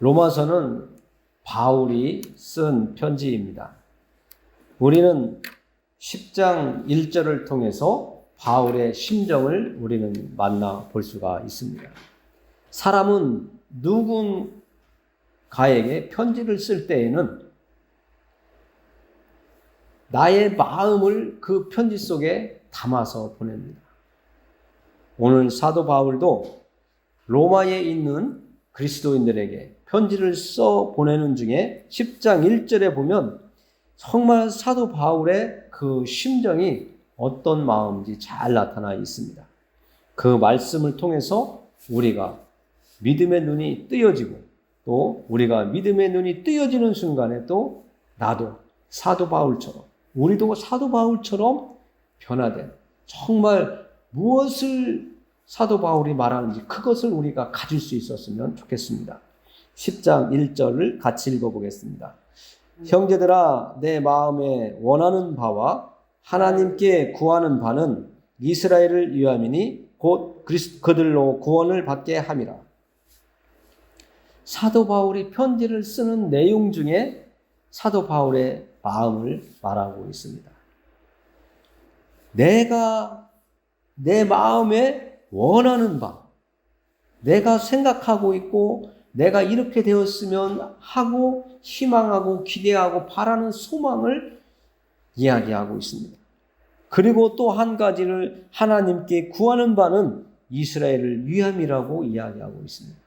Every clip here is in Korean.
로마서는 바울이 쓴 편지입니다. 우리는 10장 1절을 통해서 바울의 심정을 우리는 만나볼 수가 있습니다. 사람은 누군가에게 편지를 쓸 때에는 나의 마음을 그 편지 속에 담아서 보냅니다. 오늘 사도 바울도 로마에 있는 그리스도인들에게 편지를 써 보내는 중에 10장 1절에 보면 정말 사도 바울의 그 심정이 어떤 마음인지 잘 나타나 있습니다. 그 말씀을 통해서 우리가 믿음의 눈이 뜨여지고 또 우리가 믿음의 눈이 뜨여지는 순간에 또 나도 사도 바울처럼 우리도 사도 바울처럼 변화된 정말 무엇을 사도 바울이 말하는지 그것을 우리가 가질 수 있었으면 좋겠습니다. 10장 1절을 같이 읽어보겠습니다. 형제들아, 내 마음에 원하는 바와 하나님께 구하는 바는 이스라엘을 위함이니 곧 그들로 구원을 받게 함이라. 사도 바울이 편지를 쓰는 내용 중에 사도 바울의 마음을 말하고 있습니다. 내가 내 마음에 원하는 바, 내가 생각하고 있고 내가 이렇게 되었으면 하고 희망하고 기대하고 바라는 소망을 이야기하고 있습니다. 그리고 또 한 가지를 하나님께 구하는 바는 이스라엘을 위함이라고 이야기하고 있습니다.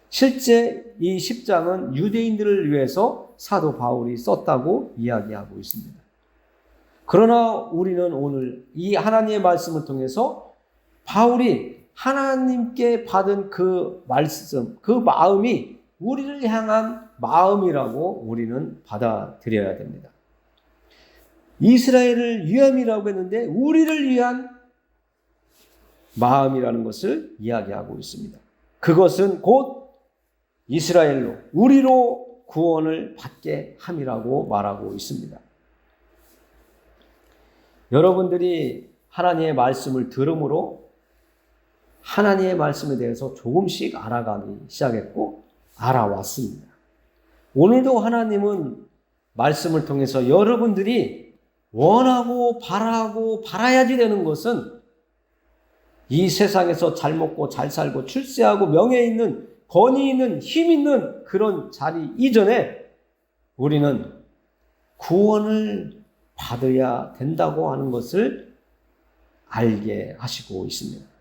실제 이 10장은 유대인들을 위해서 사도 바울이 썼다고 이야기하고 있습니다. 그러나 우리는 오늘 이 하나님의 말씀을 통해서 바울이 하나님께 받은 그 말씀, 그 마음이 우리를 향한 마음이라고 우리는 받아들여야 됩니다. 이스라엘을 위함이라고 했는데 우리를 위한 마음이라는 것을 이야기하고 있습니다. 그것은 곧 이스라엘로, 우리로 구원을 받게 함이라고 말하고 있습니다. 여러분들이 하나님의 말씀을 들음으로 하나님의 말씀에 대해서 조금씩 알아가기 시작했고 알아왔습니다. 오늘도 하나님은 말씀을 통해서 여러분들이 원하고 바라고 바라야지 되는 것은 이 세상에서 잘 먹고 잘 살고 출세하고 명예 있는 권위 있는 힘 있는 그런 자리 이전에 우리는 구원을 받아야 된다고 하는 것을 알게 하시고 있습니다.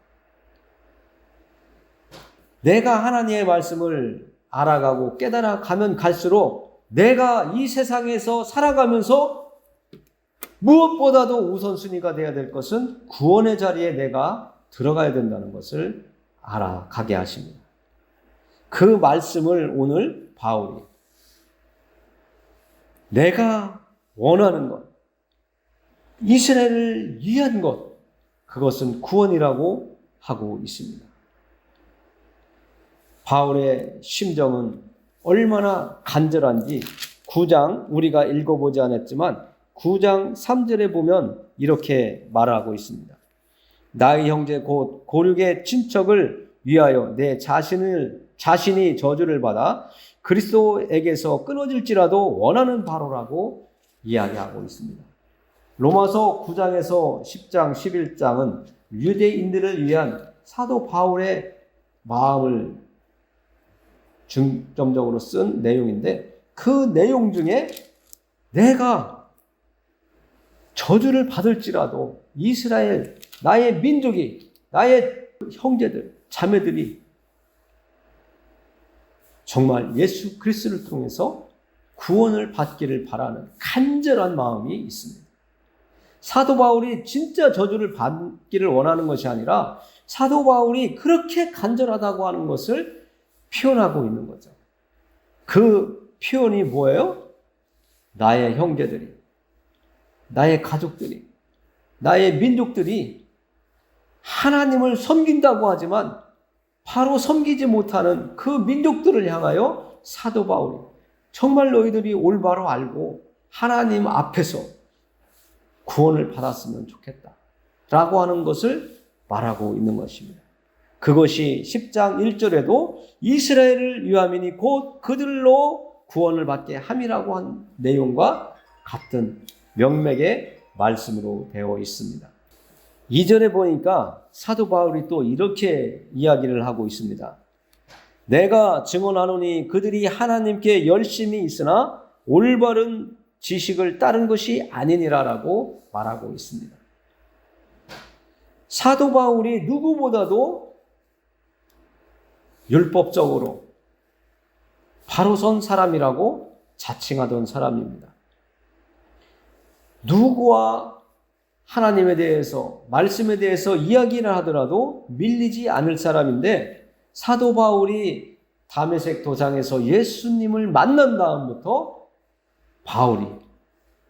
내가 하나님의 말씀을 알아가고 깨달아 가면 갈수록 내가 이 세상에서 살아가면서 무엇보다도 우선순위가 되어야 될 것은 구원의 자리에 내가 들어가야 된다는 것을 알아가게 하십니다. 그 말씀을 오늘 바울이 내가 원하는 것, 이스라엘을 위한 것, 그것은 구원이라고 하고 있습니다. 바울의 심정은 얼마나 간절한지 9장 우리가 읽어보지 않았지만 9장 3절에 보면 이렇게 말하고 있습니다. 나의 형제 곧 고륙의 친척을 위하여 내 자신이 저주를 받아 그리스도에게서 끊어질지라도 원하는 바로라고 이야기하고 있습니다. 로마서 9장에서 10장, 11장은 유대인들을 위한 사도 바울의 마음을 중점적으로 쓴 내용인데 그 내용 중에 내가 저주를 받을지라도 이스라엘, 나의 민족이, 나의 형제들, 자매들이 정말 예수 그리스도를 통해서 구원을 받기를 바라는 간절한 마음이 있습니다. 사도 바울이 진짜 저주를 받기를 원하는 것이 아니라 사도 바울이 그렇게 간절하다고 하는 것을 표현하고 있는 거죠. 그 표현이 뭐예요? 나의 형제들이, 나의 가족들이, 나의 민족들이 하나님을 섬긴다고 하지만 바로 섬기지 못하는 그 민족들을 향하여 사도 바울이 정말 너희들이 올바로 알고 하나님 앞에서 구원을 받았으면 좋겠다 라고 하는 것을 말하고 있는 것입니다. 그것이 10장 1절에도 이스라엘을 위함이니 곧 그들로 구원을 받게 함이라고 한 내용과 같은 명맥의 말씀으로 되어 있습니다. 2절에 보니까 사도 바울이 또 이렇게 이야기를 하고 있습니다. 내가 증언하노니 그들이 하나님께 열심히 있으나 올바른 지식을 따른 것이 아니니라라고 말하고 있습니다. 사도 바울이 누구보다도 율법적으로 바로 선 사람이라고 자칭하던 사람입니다. 누구와 하나님에 대해서, 말씀에 대해서 이야기를 하더라도 밀리지 않을 사람인데, 사도 바울이 다메섹 도상에서 예수님을 만난 다음부터 바울이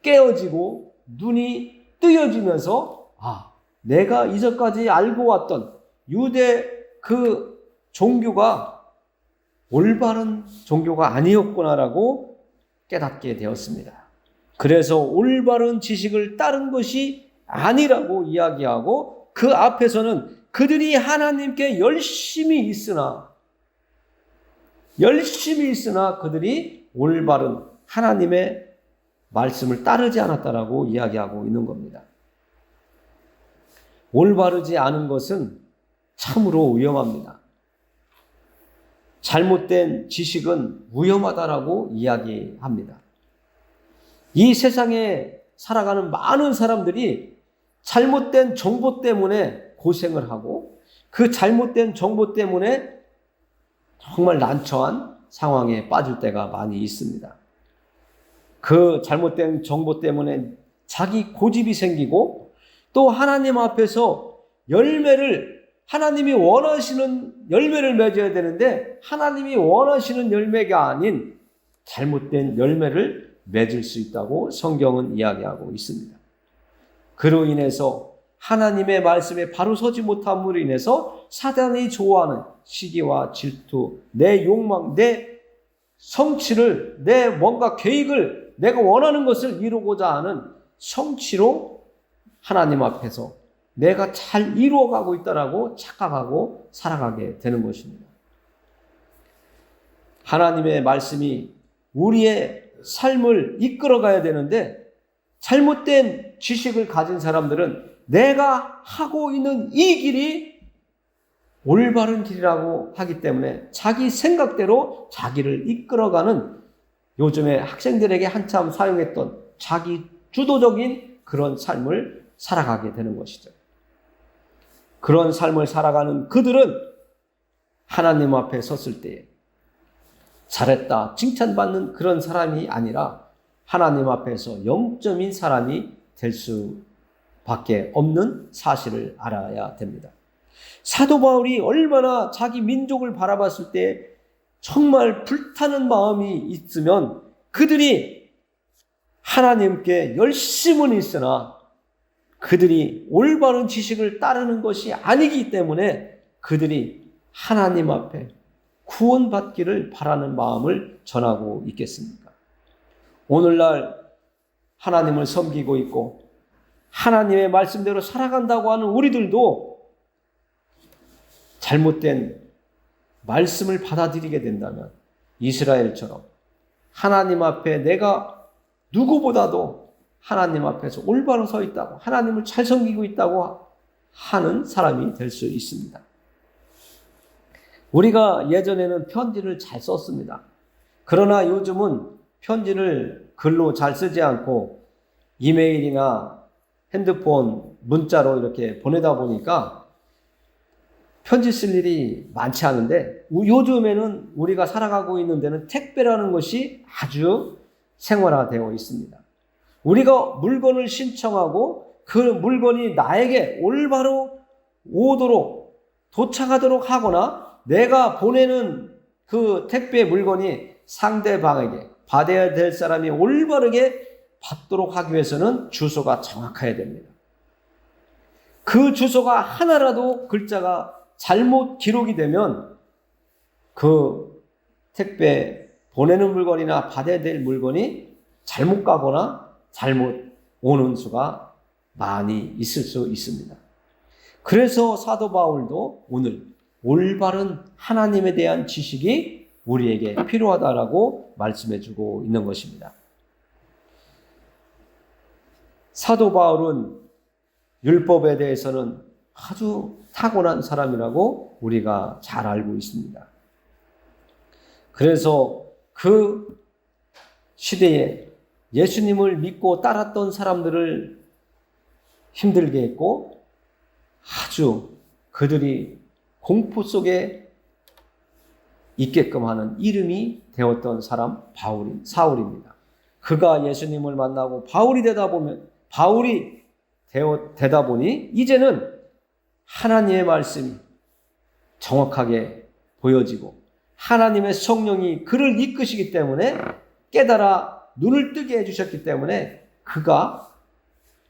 깨어지고 눈이 뜨여지면서 내가 이전까지 알고 왔던 유대 그 종교가 올바른 종교가 아니었구나라고 깨닫게 되었습니다. 그래서 올바른 지식을 따른 것이 아니라고 이야기하고 그 앞에서는 그들이 하나님께 열심히 있으나 그들이 올바른 하나님의 말씀을 따르지 않았다라고 이야기하고 있는 겁니다. 올바르지 않은 것은 참으로 위험합니다. 잘못된 지식은 위험하다라고 이야기합니다. 이 세상에 살아가는 많은 사람들이 잘못된 정보 때문에 고생을 하고 그 잘못된 정보 때문에 정말 난처한 상황에 빠질 때가 많이 있습니다. 그 잘못된 정보 때문에 자기 고집이 생기고 또 하나님 앞에서 하나님이 원하시는 열매를 맺어야 되는데 하나님이 원하시는 열매가 아닌 잘못된 열매를 맺을 수 있다고 성경은 이야기하고 있습니다. 그로 인해서 하나님의 말씀에 바로 서지 못함으로 인해서 사단이 좋아하는 시기와 질투, 내 욕망, 내 성취를, 내 뭔가 계획을, 내가 원하는 것을 이루고자 하는 성취로 하나님 앞에서 내가 잘 이루어가고 있다라고 착각하고 살아가게 되는 것입니다. 하나님의 말씀이 우리의 삶을 이끌어가야 되는데 잘못된 지식을 가진 사람들은 내가 하고 있는 이 길이 올바른 길이라고 하기 때문에 자기 생각대로 자기를 이끌어가는 요즘에 학생들에게 한참 사용했던 자기 주도적인 그런 삶을 살아가게 되는 것이죠. 그런 삶을 살아가는 그들은 하나님 앞에 섰을 때에 잘했다, 칭찬받는 그런 사람이 아니라 하나님 앞에서 영점인 사람이 될 수밖에 없는 사실을 알아야 됩니다. 사도 바울이 얼마나 자기 민족을 바라봤을 때 정말 불타는 마음이 있으면 그들이 하나님께 열심은 있으나 그들이 올바른 지식을 따르는 것이 아니기 때문에 그들이 하나님 앞에 구원받기를 바라는 마음을 전하고 있겠습니까? 오늘날 하나님을 섬기고 있고 하나님의 말씀대로 살아간다고 하는 우리들도 잘못된 말씀을 받아들이게 된다면 이스라엘처럼 하나님 앞에 내가 누구보다도 하나님 앞에서 올바로 서 있다고 하나님을 잘 섬기고 있다고 하는 사람이 될 수 있습니다. 우리가 예전에는 편지를 잘 썼습니다. 그러나 요즘은 편지를 글로 잘 쓰지 않고 이메일이나 핸드폰, 문자로 이렇게 보내다 보니까 편지 쓸 일이 많지 않은데 요즘에는 우리가 살아가고 있는 데는 택배라는 것이 아주 생활화되어 있습니다. 우리가 물건을 신청하고 그 물건이 나에게 올바로 오도록 도착하도록 하거나 내가 보내는 그 택배 물건이 상대방에게 받아야 될 사람이 올바르게 받도록 하기 위해서는 주소가 정확해야 됩니다. 그 주소가 하나라도 글자가 잘못 기록이 되면 그 택배 보내는 물건이나 받아야 될 물건이 잘못 가거나 잘못 오는 수가 많이 있을 수 있습니다. 그래서 사도 바울도 오늘 올바른 하나님에 대한 지식이 우리에게 필요하다라고 말씀해 주고 있는 것입니다. 사도 바울은 율법에 대해서는 아주 타고난 사람이라고 우리가 잘 알고 있습니다. 그래서 그 시대에 예수님을 믿고 따랐던 사람들을 힘들게 했고 아주 그들이 공포 속에 있게끔 하는 이름이 되었던 사람 사울입니다. 그가 예수님을 만나고 바울이 되다 보니 이제는 하나님의 말씀이 정확하게 보여지고 하나님의 성령이 그를 이끄시기 때문에 깨달아 눈을 뜨게 해주셨기 때문에 그가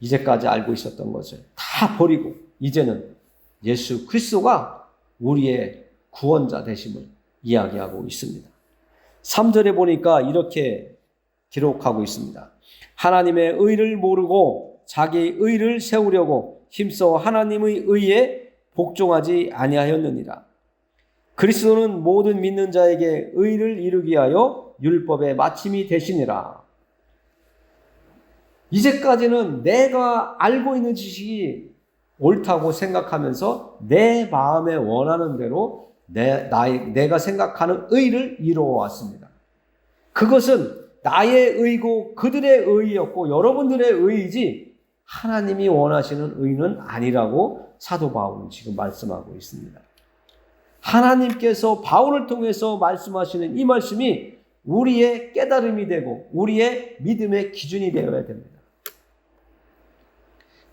이제까지 알고 있었던 것을 다 버리고 이제는 예수 그리스도가 우리의 구원자 되심을 이야기하고 있습니다. 3절에 보니까 이렇게 기록하고 있습니다. 하나님의 의를 모르고 자기 의를 세우려고 힘써 하나님의 의에 복종하지 아니하였느니라. 그리스도는 모든 믿는 자에게 의를 이루기 위하여 율법의 마침이 되시니라. 이제까지는 내가 알고 있는 지식이 옳다고 생각하면서 내 마음에 원하는 대로 내가 생각하는 의를 이루어왔습니다. 그것은 나의 의고 그들의 의였고 여러분들의 의이지 하나님이 원하시는 의는 아니라고 사도 바울은 지금 말씀하고 있습니다. 하나님께서 바울을 통해서 말씀하시는 이 말씀이 우리의 깨달음이 되고 우리의 믿음의 기준이 되어야 됩니다.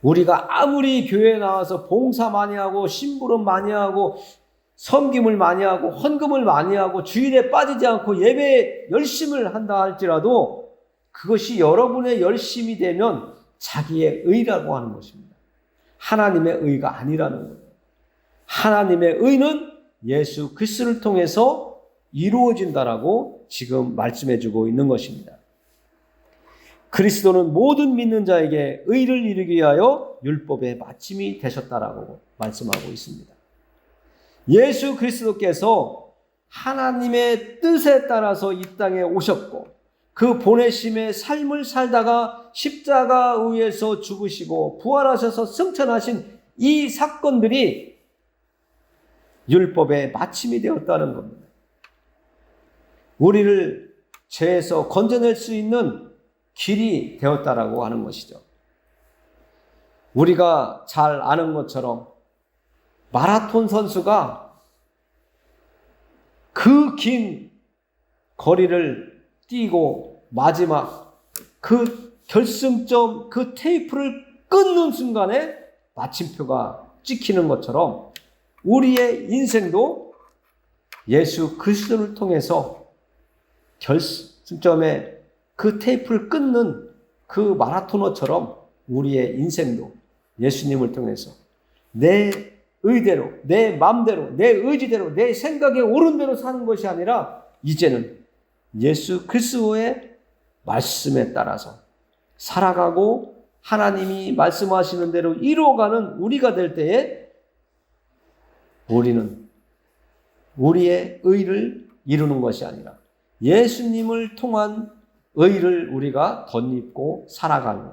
우리가 아무리 교회에 나와서 봉사 많이 하고 심부름 많이 하고 섬김을 많이 하고 헌금을 많이 하고 주일에 빠지지 않고 예배에 열심을 한다 할지라도 그것이 여러분의 열심이 되면 자기의 의라고 하는 것입니다. 하나님의 의가 아니라는 거예요. 하나님의 의는 예수 그리스도를 통해서 이루어진다라고 지금 말씀해주고 있는 것입니다. 그리스도는 모든 믿는 자에게 의를 이루기 위하여 율법의 마침이 되셨다라고 말씀하고 있습니다. 예수 그리스도께서 하나님의 뜻에 따라서 이 땅에 오셨고 그 보내심의 삶을 살다가 십자가 위에서 죽으시고 부활하셔서 승천하신 이 사건들이 율법의 마침이 되었다는 겁니다. 우리를 죄에서 건져낼 수 있는 길이 되었다라고 하는 것이죠. 우리가 잘 아는 것처럼 마라톤 선수가 그 긴 거리를 뛰고 마지막 그 결승점 그 테이프를 끊는 순간에 마침표가 찍히는 것처럼 우리의 인생도 예수 그리스도를 통해서 결승점에 그 테이프를 끊는 그 마라토너처럼 우리의 인생도 예수님을 통해서 내 의대로, 내 마음대로, 내 의지대로, 내 생각에 옳은 대로 사는 것이 아니라 이제는 예수 그리스도의 말씀에 따라서 살아가고 하나님이 말씀하시는 대로 이루어가는 우리가 될 때에 우리는 우리의 의를 이루는 것이 아니라 예수님을 통한 의를 우리가 덧입고 살아가는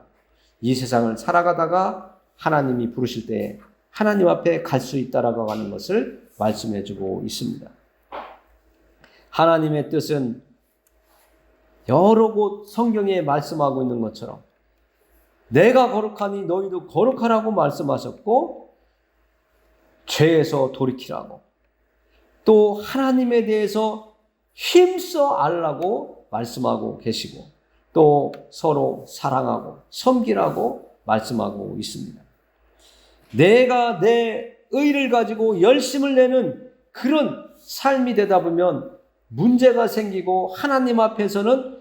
이 세상을 살아가다가 하나님이 부르실 때에 하나님 앞에 갈 수 있다라고 하는 것을 말씀해 주고 있습니다. 하나님의 뜻은 여러 곳 성경에 말씀하고 있는 것처럼 내가 거룩하니 너희도 거룩하라고 말씀하셨고 죄에서 돌이키라고 또 하나님에 대해서 힘써 알라고 말씀하고 계시고 또 서로 사랑하고 섬기라고 말씀하고 있습니다. 내가 내 의를 가지고 열심을 내는 그런 삶이 되다 보면 문제가 생기고 하나님 앞에서는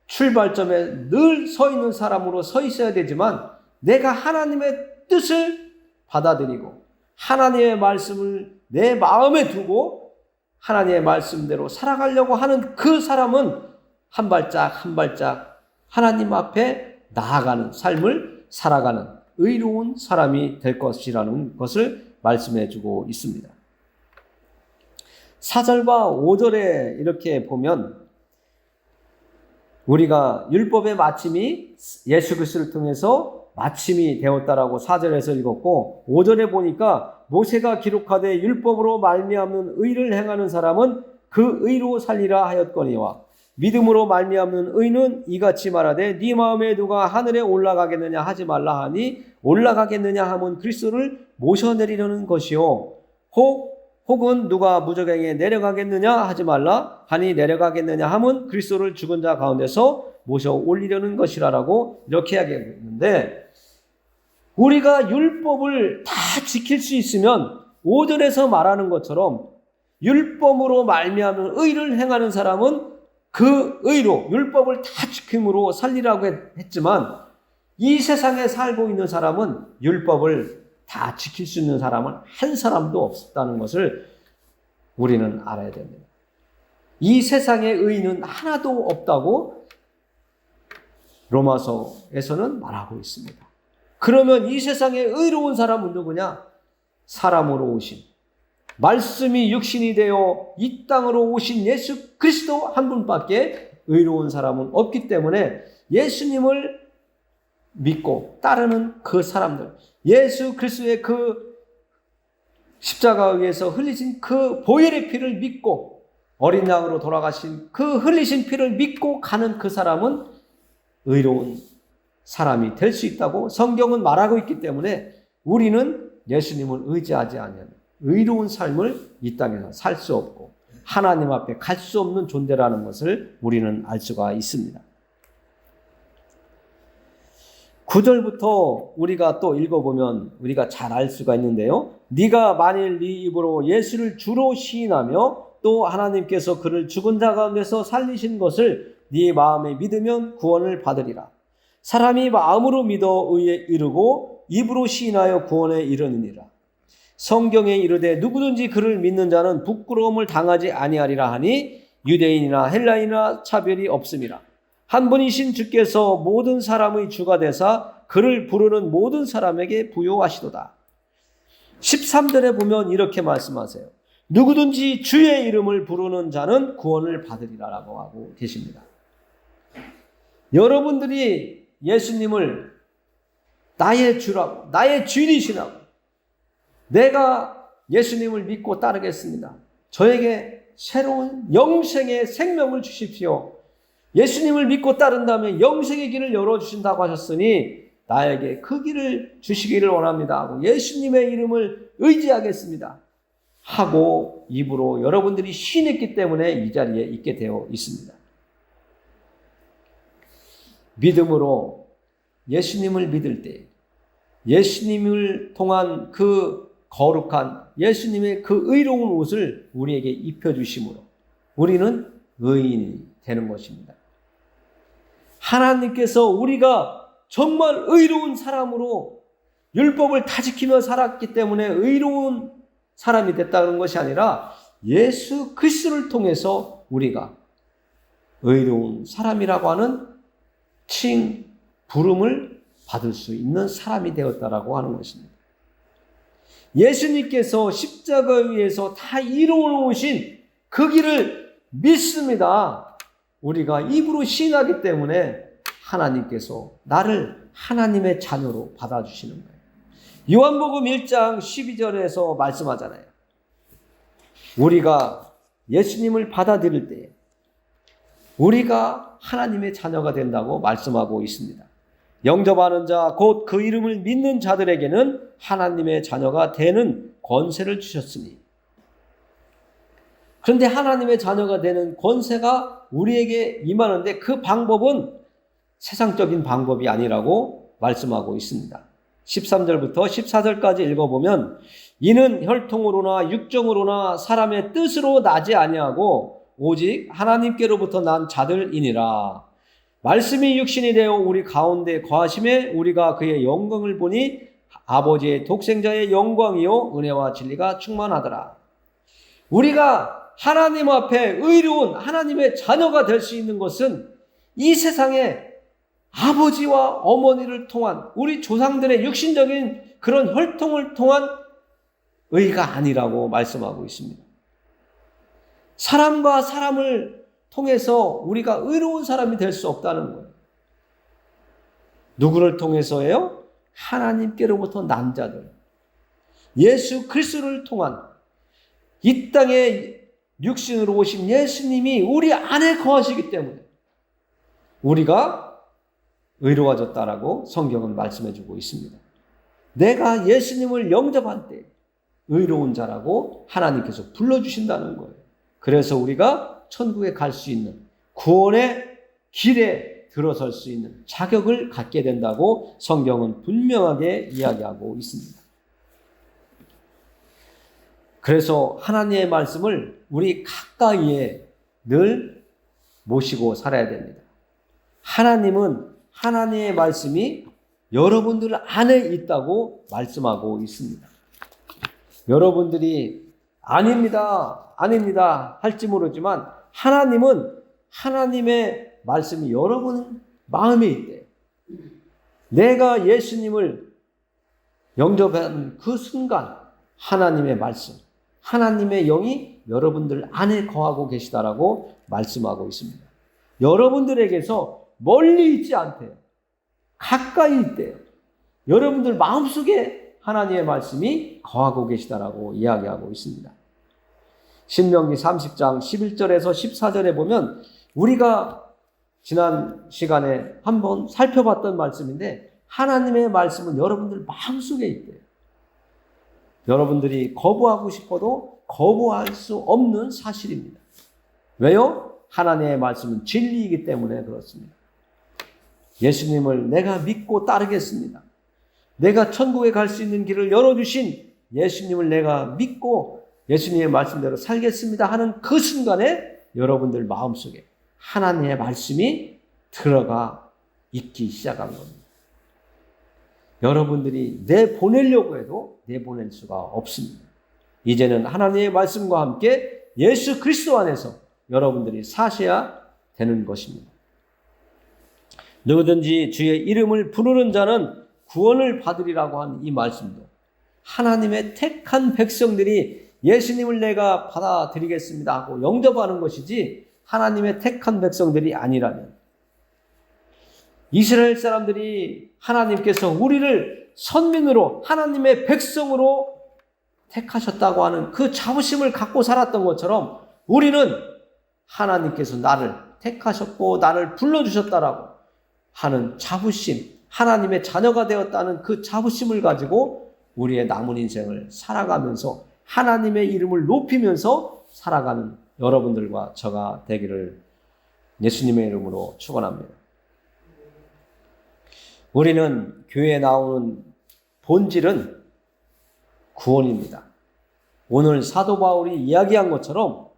출발점에 늘 서 있는 사람으로 서 있어야 되지만 내가 하나님의 뜻을 받아들이고 하나님의 말씀을 내 마음에 두고 하나님의 말씀대로 살아가려고 하는 그 사람은 한 발짝 한 발짝 하나님 앞에 나아가는 삶을 살아가는 의로운 사람이 될 것이라는 것을 말씀해 주고 있습니다. 4절과 5절에 이렇게 보면 우리가 율법의 마침이 예수 그리스도를 통해서 마침이 되었다라고 4절에서 읽었고 5절에 보니까 모세가 기록하되 율법으로 말미암는 의를 행하는 사람은 그 의로 살리라 하였거니와 믿음으로 말미암는 의는 이같이 말하되 네 마음에 누가 하늘에 올라가겠느냐 하지 말라 하니 올라가겠느냐 하면 그리스도를 모셔내리려는 것이요 혹은 누가 무저갱에 내려가겠느냐 하지 말라 하니 내려가겠느냐 하면 그리스도를 죽은 자 가운데서 모셔 올리려는 것이라라고 이렇게 이야기했는데 우리가 율법을 다 지킬 수 있으면 5절에서 말하는 것처럼 율법으로 말미암는 의를 행하는 사람은 그 의로 율법을 다 지킴으로 살리라고 했지만 이 세상에 살고 있는 사람은 율법을 다 지킬 수 있는 사람은 한 사람도 없다는 것을 우리는 알아야 됩니다. 이 세상의 의는 하나도 없다고 로마서에서는 말하고 있습니다. 그러면 이 세상에 의로운 사람은 누구냐? 사람으로 오신 말씀이 육신이 되어 이 땅으로 오신 예수 그리스도 한 분밖에 의로운 사람은 없기 때문에 예수님을 믿고 따르는 그 사람들, 예수 그리스도의 그 십자가에 의해서 흘리신 그 보혈의 피를 믿고 어린 양으로 돌아가신 그 흘리신 피를 믿고 가는 그 사람은 의로운 사람이 될 수 있다고 성경은 말하고 있기 때문에 우리는 예수님을 의지하지 않으면 의로운 삶을 이 땅에서 살 수 없고 하나님 앞에 갈 수 없는 존재라는 것을 우리는 알 수가 있습니다. 9절부터 우리가 또 읽어보면 우리가 잘 알 수가 있는데요. 네가 만일 네 입으로 예수를 주로 시인하며 또 하나님께서 그를 죽은 자 가운데서 살리신 것을 네 마음에 믿으면 구원을 받으리라. 사람이 마음으로 믿어 의에 이르고 입으로 시인하여 구원에 이르느니라. 성경에 이르되 누구든지 그를 믿는 자는 부끄러움을 당하지 아니하리라 하니 유대인이나 헬라인이나 차별이 없음이라. 한 분이신 주께서 모든 사람의 주가 되사 그를 부르는 모든 사람에게 부요하시도다. 13절에 보면 이렇게 말씀하세요. 누구든지 주의 이름을 부르는 자는 구원을 받으리라라고 하고 계십니다. 여러분들이 예수님을 나의 주라고, 나의 주인이시라고, 내가 예수님을 믿고 따르겠습니다. 저에게 새로운 영생의 생명을 주십시오. 예수님을 믿고 따른다면 영생의 길을 열어주신다고 하셨으니 나에게 그 길을 주시기를 원합니다 하고 예수님의 이름을 의지하겠습니다 하고 입으로 여러분들이 시인했기 때문에 이 자리에 있게 되어 있습니다. 믿음으로 예수님을 믿을 때 예수님을 통한 그 거룩한 예수님의 그 의로운 옷을 우리에게 입혀주심으로 우리는 의인이 되는 것입니다. 하나님께서 우리가 정말 의로운 사람으로 율법을 다 지키며 살았기 때문에 의로운 사람이 됐다는 것이 아니라 예수 그리스도를 통해서 우리가 의로운 사람이라고 하는 부름을 받을 수 있는 사람이 되었다라고 하는 것입니다. 예수님께서 십자가에 의해서 다 이루어 오신 그 길을 믿습니다. 우리가 입으로 시인하기 때문에 하나님께서 나를 하나님의 자녀로 받아주시는 거예요. 요한복음 1장 12절에서 말씀하잖아요. 우리가 예수님을 받아들일 때 우리가 하나님의 자녀가 된다고 말씀하고 있습니다. 영접하는 자, 곧 그 이름을 믿는 자들에게는 하나님의 자녀가 되는 권세를 주셨으니. 그런데 하나님의 자녀가 되는 권세가 우리에게 임하는데 그 방법은 세상적인 방법이 아니라고 말씀하고 있습니다. 13절부터 14절까지 읽어보면 이는 혈통으로나 육정으로나 사람의 뜻으로 나지 아니하고 오직 하나님께로부터 난 자들이니라. 말씀이 육신이 되어 우리 가운데 거하심에 우리가 그의 영광을 보니 아버지의 독생자의 영광이요 은혜와 진리가 충만하더라. 우리가 하나님 앞에 의로운 하나님의 자녀가 될 수 있는 것은 이 세상에 아버지와 어머니를 통한 우리 조상들의 육신적인 그런 혈통을 통한 의가 아니라고 말씀하고 있습니다. 사람과 사람을 통해서 우리가 의로운 사람이 될 수 없다는 거예요. 누구를 통해서예요? 하나님께로부터 난 자들. 예수 그리스도를 통한 이 땅에 육신으로 오신 예수님이 우리 안에 거하시기 때문에 우리가 의로워졌다라고 성경은 말씀해 주고 있습니다. 내가 예수님을 영접한 때 의로운 자라고 하나님께서 불러주신다는 거예요. 그래서 우리가 천국에 갈 수 있는 구원의 길에 들어설 수 있는 자격을 갖게 된다고 성경은 분명하게 이야기하고 있습니다. 그래서 하나님의 말씀을 우리 가까이에 늘 모시고 살아야 됩니다. 하나님은 하나님의 말씀이 여러분들 안에 있다고 말씀하고 있습니다. 여러분들이 아닙니다 할지 모르지만 하나님은 하나님의 말씀이 여러분 마음에 있대요. 내가 예수님을 영접한 그 순간 하나님의 말씀, 하나님의 영이 여러분들 안에 거하고 계시다라고 말씀하고 있습니다. 여러분들에게서 멀리 있지 않대요. 가까이 있대요. 여러분들 마음속에 하나님의 말씀이 거하고 계시다라고 이야기하고 있습니다. 신명기 30장 11절에서 14절에 보면 우리가 지난 시간에 한번 살펴봤던 말씀인데 하나님의 말씀은 여러분들 마음속에 있대요. 여러분들이 거부하고 싶어도 거부할 수 없는 사실입니다. 왜요? 하나님의 말씀은 진리이기 때문에 그렇습니다. 예수님을 내가 믿고 따르겠습니다. 내가 천국에 갈 수 있는 길을 열어주신 예수님을 내가 믿고 예수님의 말씀대로 살겠습니다 하는 그 순간에 여러분들 마음속에 하나님의 말씀이 들어가 있기 시작한 겁니다. 여러분들이 내보내려고 해도 내보낼 수가 없습니다. 이제는 하나님의 말씀과 함께 예수 그리스도 안에서 여러분들이 사셔야 되는 것입니다. 누구든지 주의 이름을 부르는 자는 구원을 받으리라고 한 이 말씀도 하나님의 택한 백성들이 예수님을 내가 받아들이겠습니다 하고 영접하는 것이지 하나님의 택한 백성들이 아니라면 이스라엘 사람들이 하나님께서 우리를 선민으로 하나님의 백성으로 택하셨다고 하는 그 자부심을 갖고 살았던 것처럼 우리는 하나님께서 나를 택하셨고 나를 불러주셨다라고 하는 자부심, 하나님의 자녀가 되었다는 그 자부심을 가지고 우리의 남은 인생을 살아가면서 하나님의 이름을 높이면서 살아가는 여러분들과 저가 되기를 예수님의 이름으로 축원합니다. 우리는 교회에 나오는 본질은 구원입니다. 오늘 사도 바울이 이야기한 것처럼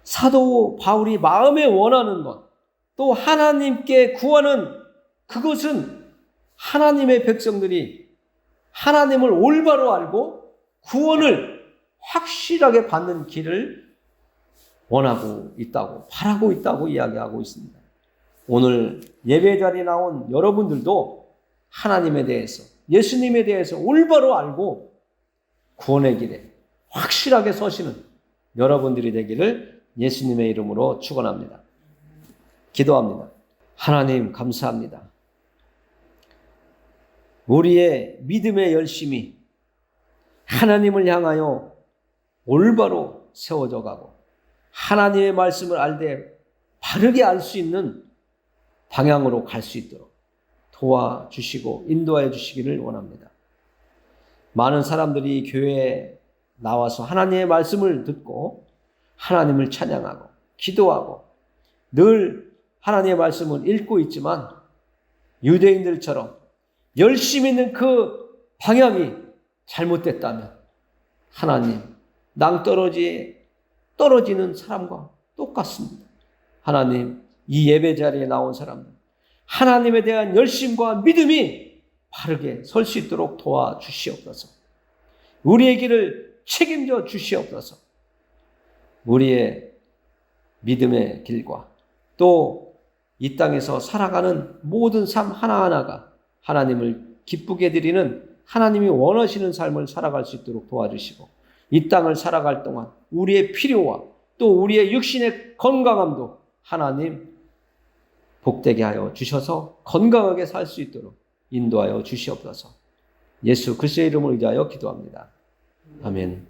사도 바울이 마음에 원하는 것, 또 하나님께 구하는 그것은 하나님의 백성들이 하나님을 올바로 알고 구원을 확실하게 받는 길을 원하고 있다고, 바라고 있다고 이야기하고 있습니다. 오늘 예배 자리에 나온 여러분들도 하나님에 대해서, 예수님에 대해서 올바로 알고 구원의 길에 확실하게 서시는 여러분들이 되기를 예수님의 이름으로 축원합니다. 기도합니다. 하나님 감사합니다. 우리의 믿음의 열심이 하나님을 향하여 올바로 세워져 가고 하나님의 말씀을 알되 바르게 알 수 있는 방향으로 갈 수 있도록 도와주시고 인도하여 주시기를 원합니다. 많은 사람들이 교회에 나와서 하나님의 말씀을 듣고 하나님을 찬양하고 기도하고 늘 하나님의 말씀을 읽고 있지만 유대인들처럼 열심히 있는 그 방향이 잘못됐다면 하나님 떨어지는 사람과 똑같습니다. 하나님 이 예배 자리에 나온 사람들 하나님에 대한 열심과 믿음이 바르게 설 수 있도록 도와주시옵소서. 우리의 길을 책임져 주시옵소서. 우리의 믿음의 길과 또 이 땅에서 살아가는 모든 삶 하나하나가 하나님을 기쁘게 드리는 하나님이 원하시는 삶을 살아갈 수 있도록 도와주시고 이 땅을 살아갈 동안 우리의 필요와 또 우리의 육신의 건강함도 하나님 복되게 하여 주셔서 건강하게 살 수 있도록 인도하여 주시옵소서. 예수 그리스도의 이름을 의지하여 기도합니다. 아멘.